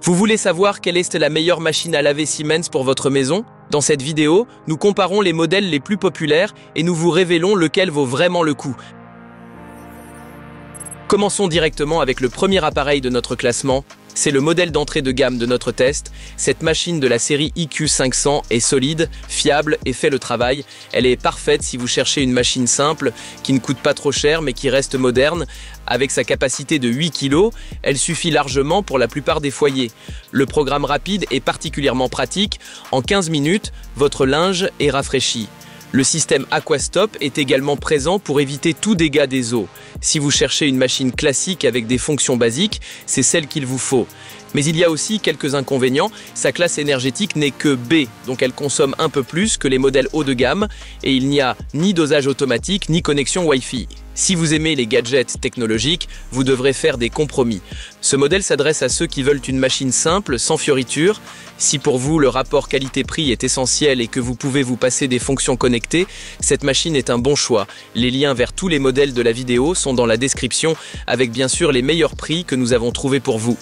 Vous voulez savoir quelle est la meilleure machine à laver Siemens pour votre maison? Dans cette vidéo, nous comparons les modèles les plus populaires et nous vous révélons lequel vaut vraiment le coup. Commençons directement avec le premier appareil de notre classement. C'est le modèle d'entrée de gamme de notre test. Cette machine de la série IQ500 est solide, fiable et fait le travail. Elle est parfaite si vous cherchez une machine simple, qui ne coûte pas trop cher mais qui reste moderne. Avec sa capacité de 8 kg, elle suffit largement pour la plupart des foyers. Le programme rapide est particulièrement pratique. En 15 minutes, votre linge est rafraîchi. Le système Aquastop est également présent pour éviter tout dégât des eaux. Si vous cherchez une machine classique avec des fonctions basiques, c'est celle qu'il vous faut. Mais il y a aussi quelques inconvénients. Sa classe énergétique n'est que B, donc elle consomme un peu plus que les modèles haut de gamme et il n'y a ni dosage automatique ni connexion Wi-Fi. Si vous aimez les gadgets technologiques, vous devrez faire des compromis. Ce modèle s'adresse à ceux qui veulent une machine simple, sans fioritures. Si pour vous le rapport qualité-prix est essentiel et que vous pouvez vous passer des fonctions connectées, cette machine est un bon choix. Les liens vers tous les modèles de la vidéo sont dans la description, avec bien sûr les meilleurs prix que nous avons trouvés pour vous.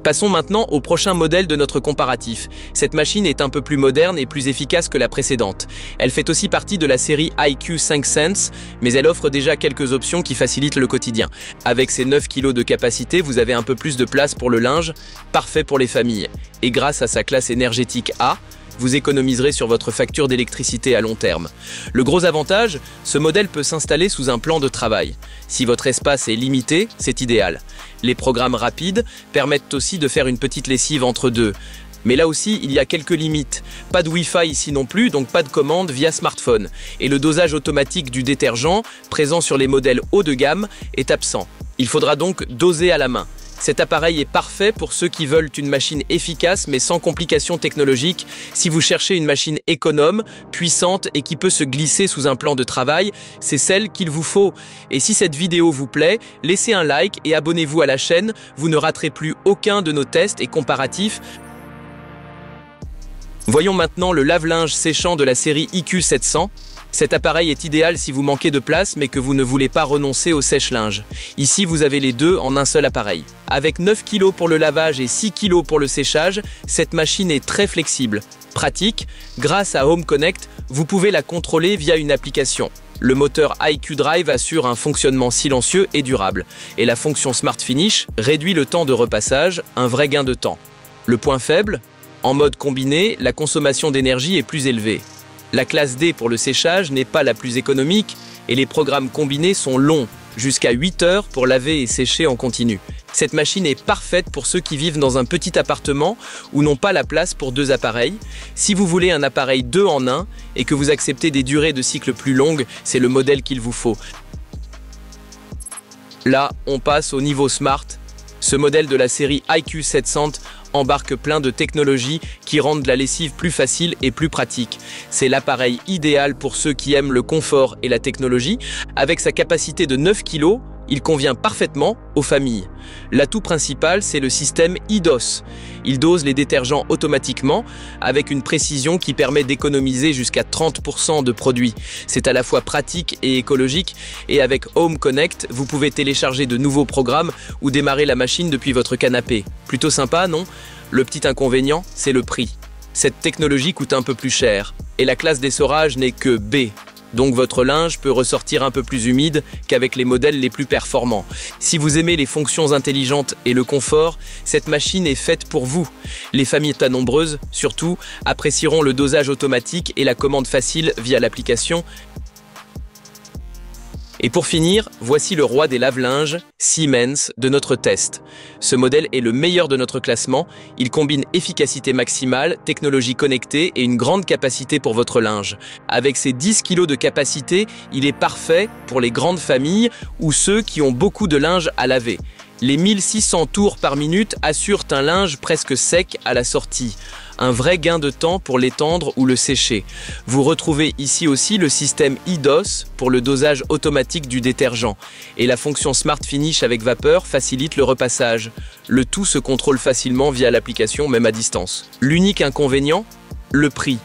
Passons maintenant au prochain modèle de notre comparatif. Cette machine est un peu plus moderne et plus efficace que la précédente. Elle fait aussi partie de la série IQ5Sense, mais elle offre déjà quelques options qui facilitent le quotidien. Avec ses 9 kg de capacité, vous avez un peu plus de place pour le linge, parfait pour les familles. Et grâce à sa classe énergétique A, vous économiserez sur votre facture d'électricité à long terme. Le gros avantage, ce modèle peut s'installer sous un plan de travail. Si votre espace est limité, c'est idéal. Les programmes rapides permettent aussi de faire une petite lessive entre deux. Mais là aussi, il y a quelques limites. Pas de Wi-Fi ici non plus, donc pas de commande via smartphone. Et le dosage automatique du détergent, présent sur les modèles haut de gamme, est absent. Il faudra donc doser à la main. Cet appareil est parfait pour ceux qui veulent une machine efficace mais sans complications technologiques. Si vous cherchez une machine économe, puissante et qui peut se glisser sous un plan de travail, c'est celle qu'il vous faut. Et si cette vidéo vous plaît, laissez un like et abonnez-vous à la chaîne. Vous ne raterez plus aucun de nos tests et comparatifs. Voyons maintenant le lave-linge séchant de la série IQ700. Cet appareil est idéal si vous manquez de place mais que vous ne voulez pas renoncer au sèche-linge. Ici, vous avez les deux en un seul appareil. Avec 9 kg pour le lavage et 6 kg pour le séchage, cette machine est très flexible. Pratique, grâce à Home Connect, vous pouvez la contrôler via une application. Le moteur IQ Drive assure un fonctionnement silencieux et durable. Et la fonction Smart Finish réduit le temps de repassage, un vrai gain de temps. Le point faible, en mode combiné, la consommation d'énergie est plus élevée. La classe D pour le séchage n'est pas la plus économique et les programmes combinés sont longs, jusqu'à 8 heures pour laver et sécher en continu. Cette machine est parfaite pour ceux qui vivent dans un petit appartement ou n'ont pas la place pour deux appareils. Si vous voulez un appareil 2 en 1 et que vous acceptez des durées de cycle plus longues, c'est le modèle qu'il vous faut. Là, on passe au niveau Smart. Ce modèle de la série IQ700 embarque plein de technologies qui rendent la lessive plus facile et plus pratique. C'est l'appareil idéal pour ceux qui aiment le confort et la technologie. Avec sa capacité de 9 kg, il convient parfaitement aux familles. L'atout principal, c'est le système iDOS. Il dose les détergents automatiquement avec une précision qui permet d'économiser jusqu'à 30% de produits. C'est à la fois pratique et écologique et avec Home Connect, vous pouvez télécharger de nouveaux programmes ou démarrer la machine depuis votre canapé. Plutôt sympa, non? Le petit inconvénient, c'est le prix. Cette technologie coûte un peu plus cher et la classe d'essorage n'est que B. Donc votre linge peut ressortir un peu plus humide qu'avec les modèles les plus performants. Si vous aimez les fonctions intelligentes et le confort, cette machine est faite pour vous. Les familles pas nombreuses, surtout, apprécieront le dosage automatique et la commande facile via l'application. Et pour finir, voici le roi des lave-linges, Siemens, de notre test. Ce modèle est le meilleur de notre classement. Il combine efficacité maximale, technologie connectée et une grande capacité pour votre linge. Avec ses 10 kg de capacité, il est parfait pour les grandes familles ou ceux qui ont beaucoup de linge à laver. Les 1600 tours par minute assurent un linge presque sec à la sortie. Un vrai gain de temps pour l'étendre ou le sécher. Vous retrouvez ici aussi le système iDOS pour le dosage automatique du détergent. Et la fonction Smart Finish avec vapeur facilite le repassage. Le tout se contrôle facilement via l'application, même à distance. L'unique inconvénient, le prix.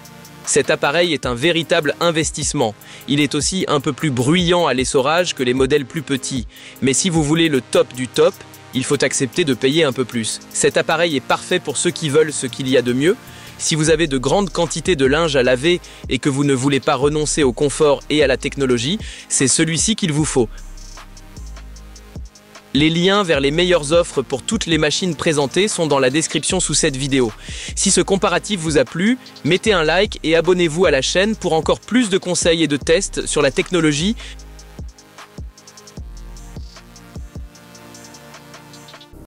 Cet appareil est un véritable investissement. Il est aussi un peu plus bruyant à l'essorage que les modèles plus petits. Mais si vous voulez le top du top, il faut accepter de payer un peu plus. Cet appareil est parfait pour ceux qui veulent ce qu'il y a de mieux. Si vous avez de grandes quantités de linge à laver et que vous ne voulez pas renoncer au confort et à la technologie, c'est celui-ci qu'il vous faut. Les liens vers les meilleures offres pour toutes les machines présentées sont dans la description sous cette vidéo. Si ce comparatif vous a plu, mettez un like et abonnez-vous à la chaîne pour encore plus de conseils et de tests sur la technologie.